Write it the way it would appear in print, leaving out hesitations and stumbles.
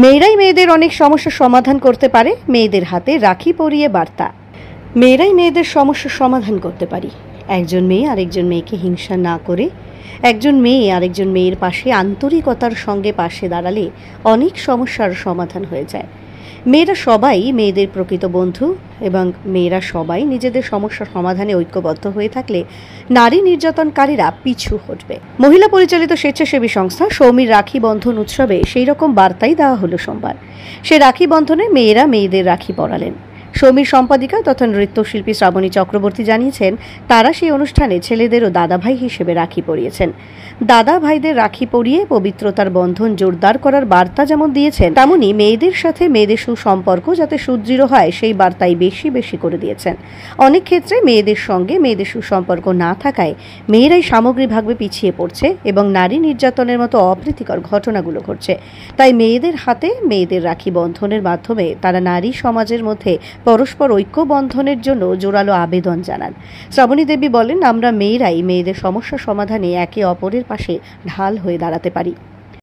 মেয়েরাই মেয়েদের অনেক সমস্যার সমাধান করতে পারে। মেয়েদের হাতে রাখি পরিয়ে বার্তা। মেয়েরাই মেয়েদের সমস্যার সমাধান করতে পারি। একজন মেয়ে আরেকজন মেয়েকে হিংসা না করে, একজন মেয়ে আরেকজন মেয়ের পাশে আন্তরিকতার সঙ্গে পাশে দাঁড়ালে অনেক সমস্যার সমাধান হয়ে যায়। মেয়েরা সবাই মেয়েদের প্রকৃত বন্ধু এবং মেয়েরা সবাই নিজেদের সমস্যার সমাধানে ঐক্যবদ্ধ হয়ে থাকলে নারী নির্যাতনকারীরা পিছু হটবে। মহিলা পরিচালিত স্বেচ্ছাসেবী সংস্থা সৌমির রাখি বন্ধন উৎসবে সেই রকম বার্তাই দেওয়া হলো সোমবার। সে রাখি বন্ধনে মেয়েরা মেয়েদের রাখি পরালেন। সৌমির সম্পাদিকা তথা নৃত্যশিল্পী শ্রাবণী চক্রবর্তী জানিয়েছেন, তারা সেই অনুষ্ঠানে ছেলেদেরও দাদাভাই হিসেবে রাখি পরিয়েছেন। দাদা ভাইদের রাখি পরিয়ে পবিত্রতার বন্ধন জোরদার করার বার্তা যেমন দিয়েছেন, তেমনি মেয়েদের সাথে মেয়েদের সুসম্পর্ক যাতে সুদৃঢ় হয় সেই বার্তাই বেশি বেশি করে দিয়েছেন। অনেক ক্ষেত্রে মেয়েদের সঙ্গে মেয়েদের সুসম্পর্ক না থাকায় মেয়েরাই সামগ্রিকভাবে পিছিয়ে পড়ছে এবং নারী নির্যাতনের মতো অপ্রীতিকর ঘটনাগুলো ঘটছে। তাই মেয়েদের হাতে মেয়েদের রাখি বন্ধনের মাধ্যমে তারা নারী সমাজের মধ্যে পরস্পর ঐক্য বন্ধনের জন্য জোরালো আবেদন জানান। শ্রাবণী দেবী বলেন, আমরা মেয়েরাই মেয়েদের সমস্যা সমাধানে একে অপরের পাশে ঢাল হয়ে দাঁড়াতে পারি।